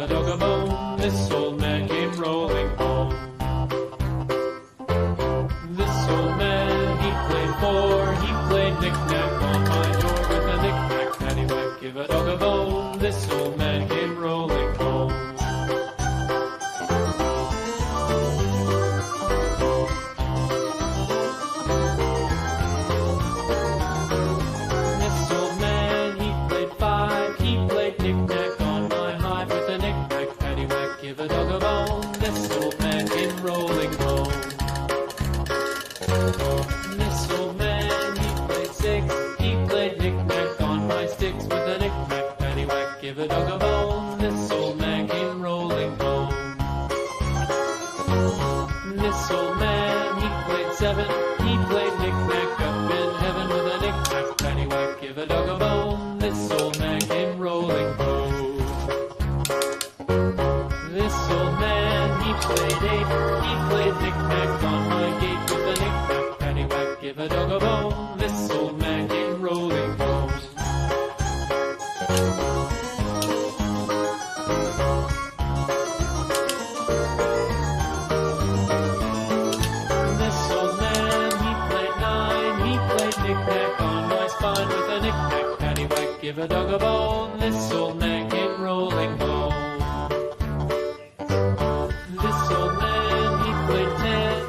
a dog a bone. This old man came rolling home. This old man, he played four. He played knick-knack on my door with a knick-knack, paddywhack, give a dog a bone. This old man came rolling home. This old man, he played five. He played knick-knack on my hive with a knick-knack, paddywhack, give a dog a bone. This old man came rolling home. This old man, he played six. He played knick-knack on my sticks with a knick-knack, paddywhack, give a dog a bone. This old man came rolling home. This old man, he played seven. He played knick-knack up in heaven with a knick-knack, paddywhack, give a dog a bone. This old man came rolling home. This old man, he played eight. He played knick-knack on my gate with a knick-knack, paddywhack, give a dog a bone. This old man came rolling home. This old man, he played nine. He played knick-knack on my spine with a knick-knack, paddywhack, give a dog a bone. This old man came rolling home. This old man, he played ten.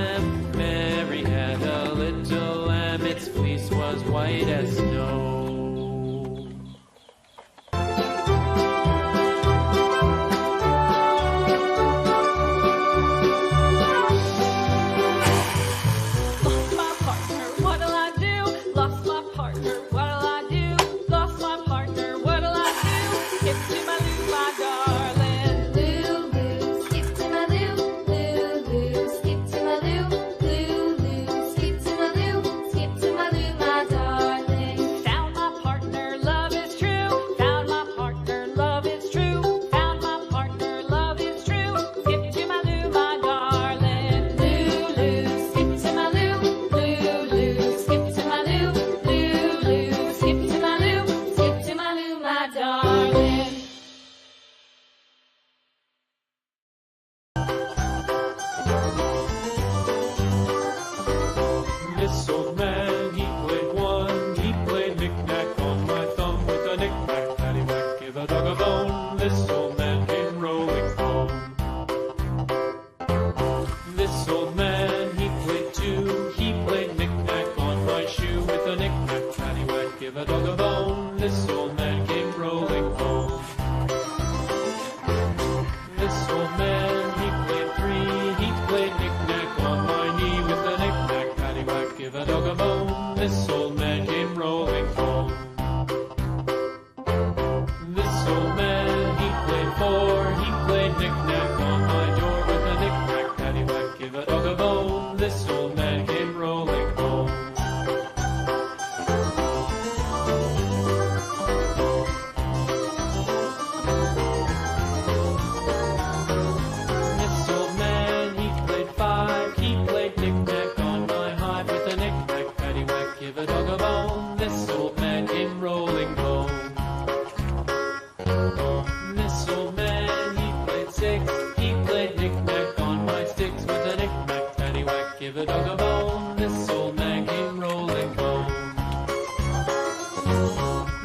lamb. Mary had a little lamb, its fleece was white as snow. This old man, he played one, he played knick-knack on my thumb with a knick-knack, paddywhack, give a dog a bone. This old man came rolling home. This old man, he played two, he played knick-knack on my shoe with a knick-knack, paddywhack, give a dog a bone. This old man came rolling home. This old man, he played three, he played knick-knack on my knee with a knick-knack, paddywhack, give a dog a bone. This old man came rolling home. This old man, he played four, he played knick-knack on my door with a knick-knack, paddywhack, give a dog a bone. This old man came rolling home. This old man, he played five, he played knick-knack on my hive with a knick-knack, paddywhack, give a dog a bone. This old man came rolling home. This old man, he played six, he played knick-knack on my sticks with a knick-knack, paddywhack, give a dog a bone. This old man came rolling home.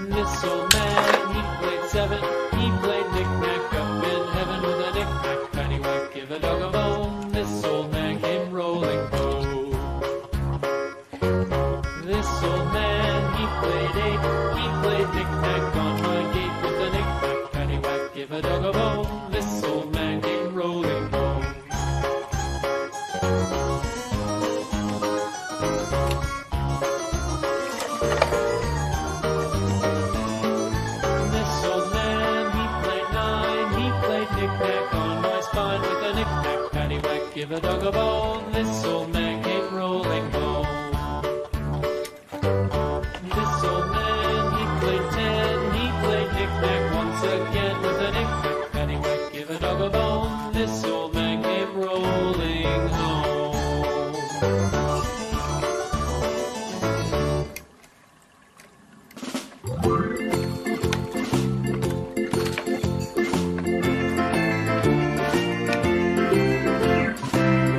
This old man, he played seven, he played knick-knack up in heaven with a knick-knack, paddywhack, give a dog a bone. This old man came rolling home. This old man, he played eight, he played knick-knack on my gate with a knick-knack, paddywhack, give a dog a bone. This old man came rolling home. This old man, he played nine, he played knick-knack on my spine with a knick-knack, paddywhack, give a dog a bone. This old man came rolling home. This old man, he played ten, he played knick-knack once again with a knick-knack, paddywhack, give a dog a bone. This old man came rolling home.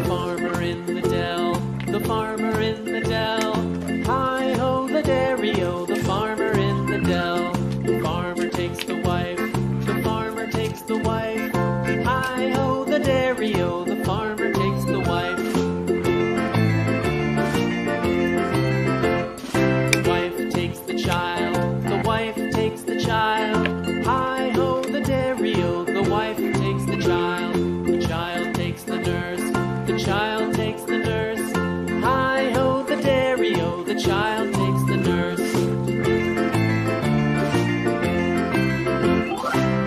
Farmer in the dell, the farmer in the dell. Hi-ho, the dairy-o, the farmer in the dell. The farmer takes the wife, the farmer takes the wife. Hi-ho, the dairy-o, the farmer takes the wife. The wife takes the child, the wife takes the child. Hi-ho, the dairy-o, the wife takes the child. The child takes the nurse, the child takes the nurse. Hi-ho, the dairy-o, the child takes the nurse.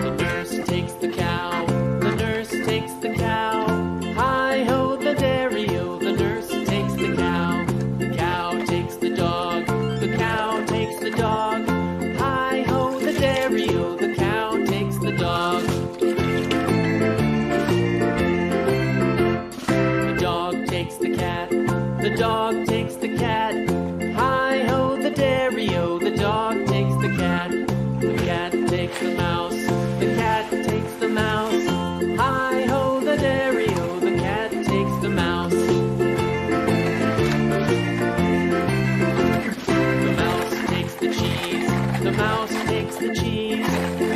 The nurse takes the cow, the nurse takes the cow. Hi-ho, the dairy-o, the nurse takes the cow. The cow takes the dog, the cow takes the dog. Hi-ho, the dairy-o, the cow takes the dog. The dog takes the cat, the dog takes the cat. Hi-ho, the dairy-o, the dog takes the cat. The cat takes the mouse, the cat takes the mouse. Hi-ho, the dairy-o, the cat takes the mouse. The mouse takes the cheese, the mouse takes the cheese.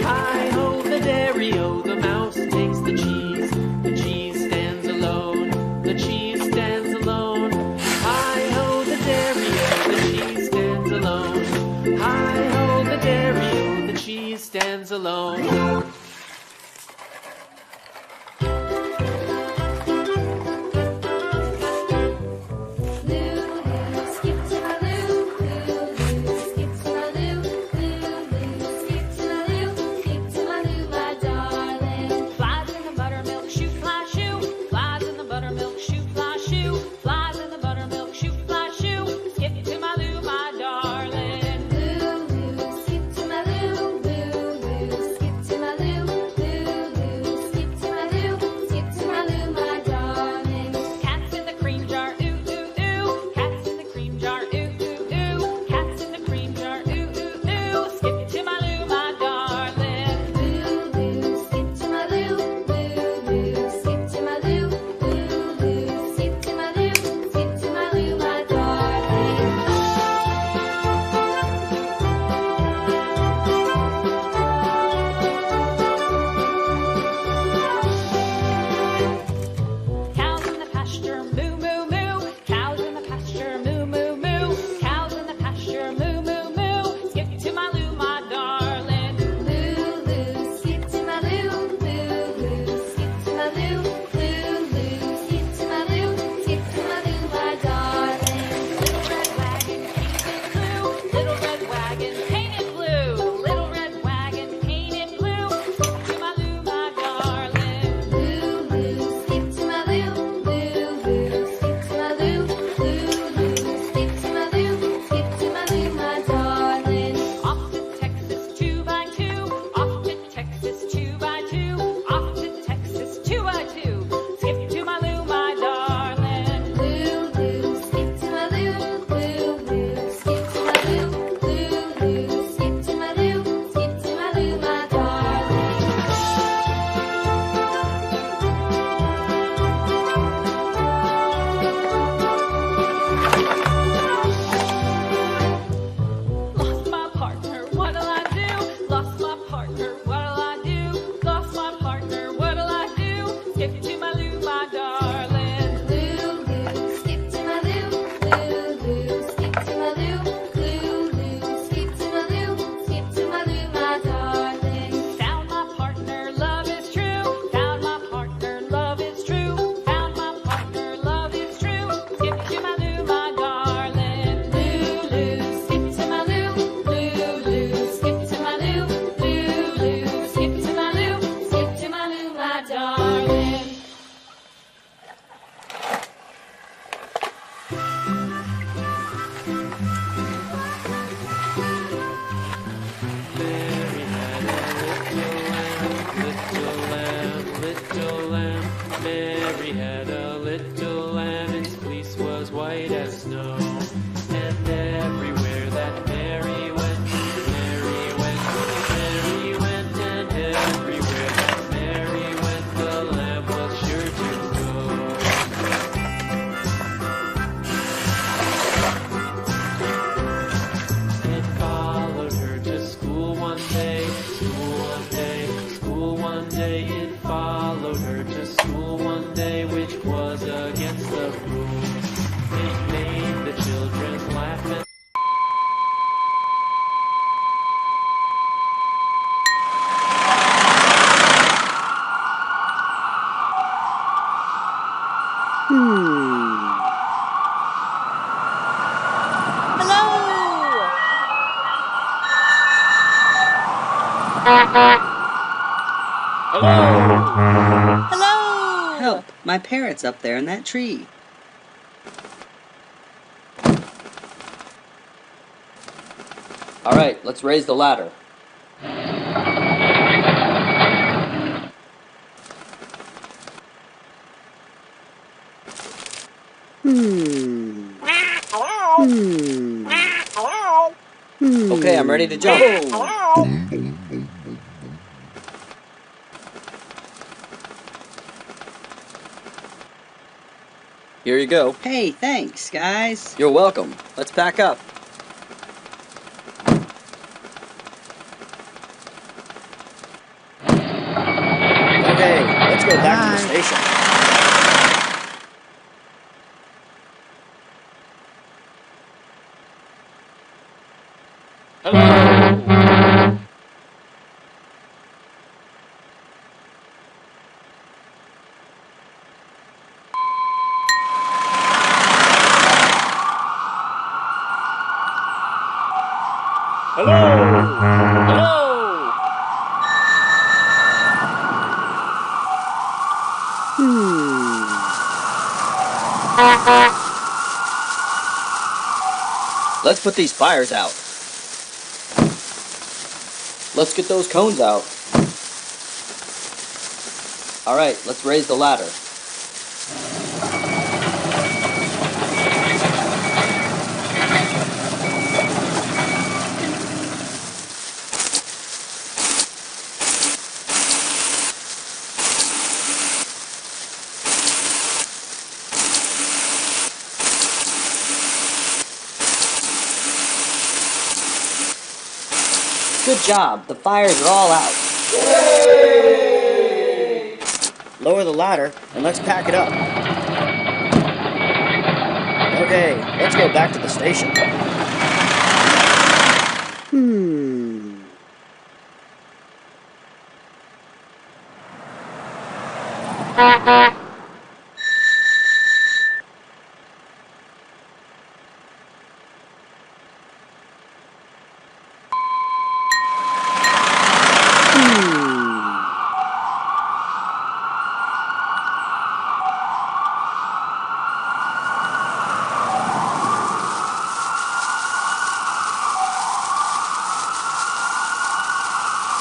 Hi-ho, the dairy-o, the mouse takes the cheese. The cheese stands alone, the cheese stands alone. white as snow. And everywhere that Mary went, Mary went, Mary went, and everywhere that Mary went, the lamb was sure to go. It followed her to school one day, school one day, school one day. It followed her to school one day, which was against the rules. It made the children laugh and Hello! Help! My parrot's up there in that tree. All right, let's raise the ladder. Okay, I'm ready to jump. Here you go. Hey, thanks, guys. You're welcome. Let's pack up. Okay, let's go back to the station. hello! Hello! Let's put these fires out. Let's get those cones out. All right, let's raise the ladder. Good job. The fires are all out. Yay! Lower the ladder and let's pack it up. Okay, let's go back to the station.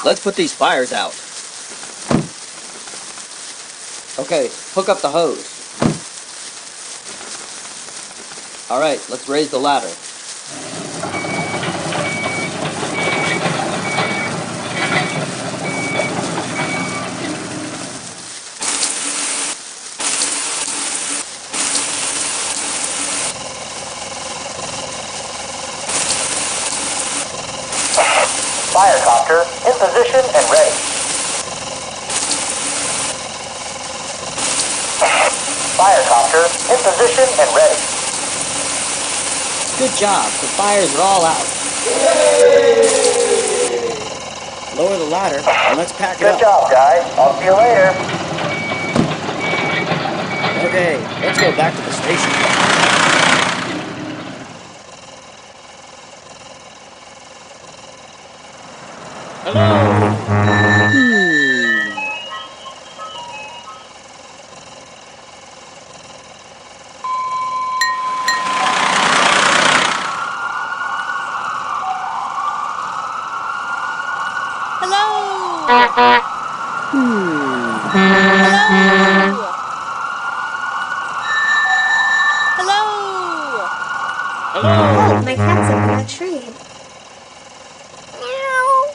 Let's put these fires out. Okay, hook up the hose. All right, let's raise the ladder. Firecopter in position and ready. Firecopter in position and ready. Good job. The fires are all out. Yay! Lower the ladder and let's pack it up. Good job, guys. I'll see you later. Okay, let's go back to the station. Hello! Oh, my cat's up in the tree. Meow.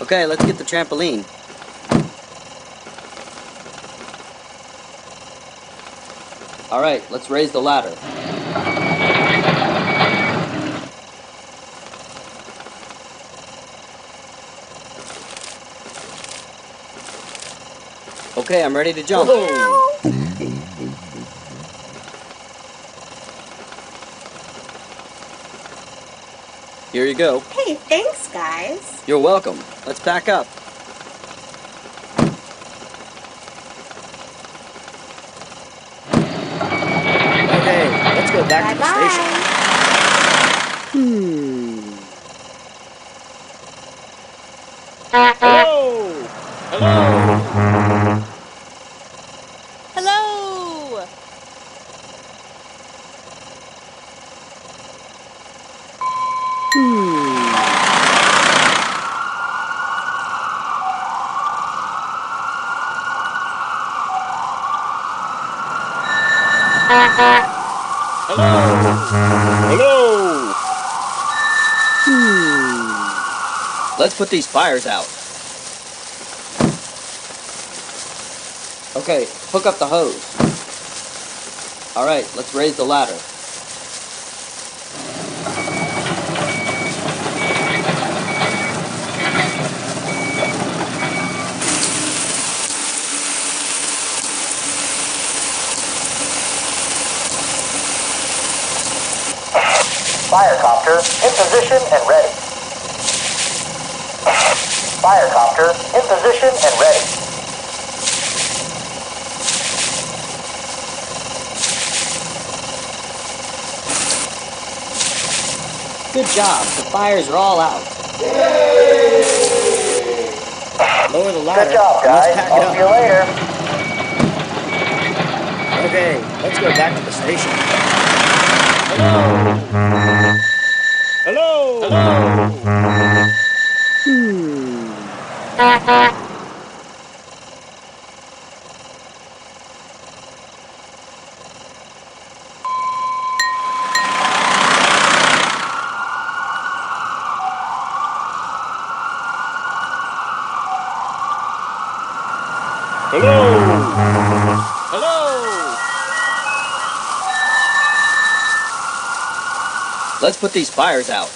Okay, let's get the trampoline. All right, let's raise the ladder. Okay, I'm ready to jump. Here you go. Hey, thanks, guys. You're welcome. Let's pack up. Okay, let's go back to the station. Bye-bye. Hello! Hello! Hello! Hello! Let's put these fires out. Okay, hook up the hose. All right, let's raise the ladder. Firecopter in position and ready. Firecopter in position and ready. Good job, the fires are all out. Lower the ladder. Good job, and let's guys. pack I'll it see you up. later. Okay, let's go back to the station. Hello! Let's put these fires out.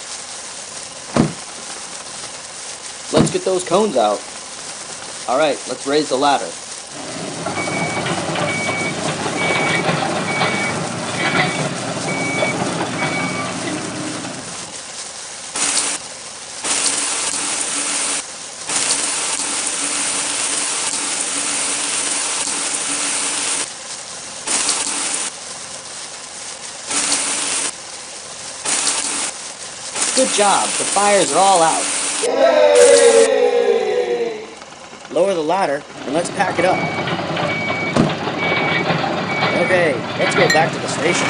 Let's get those cones out. All right, let's raise the ladder. Good job, the fires are all out. Lower the ladder and let's pack it up. Okay, let's go back to the station.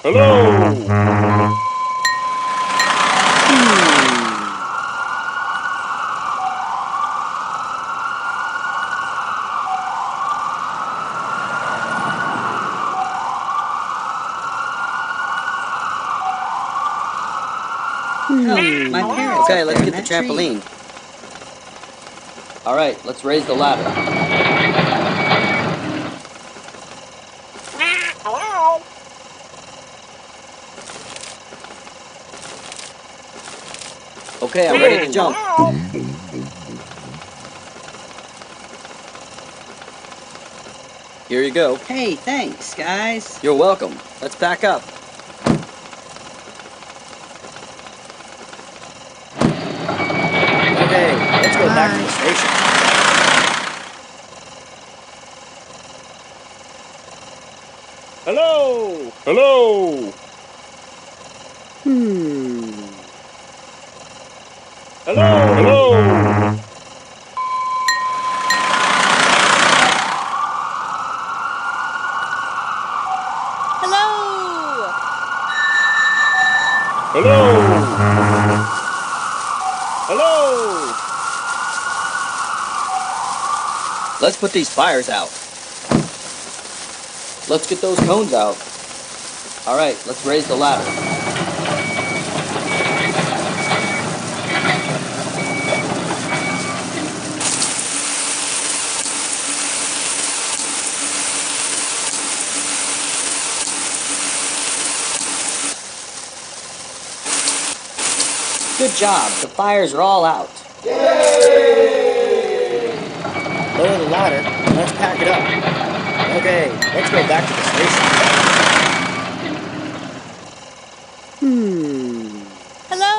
Hello! Help, my parents. Okay, let's get the trampoline. All right, let's raise the ladder. Hello. Okay, I'm ready to jump. Here you go. Hey, thanks, guys. You're welcome. Let's pack up. Okay, let's go back to the station. Hello! Hello! Hello! Hello! Hello! Whoa! Let's put these fires out. Let's get those cones out. All right, let's raise the ladder. Good job, the fires are all out. Lower the ladder and let's pack it up. Okay, let's go back to the station. Hello.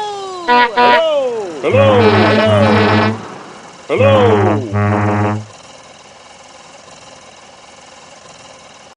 Hello! Hello! Hello!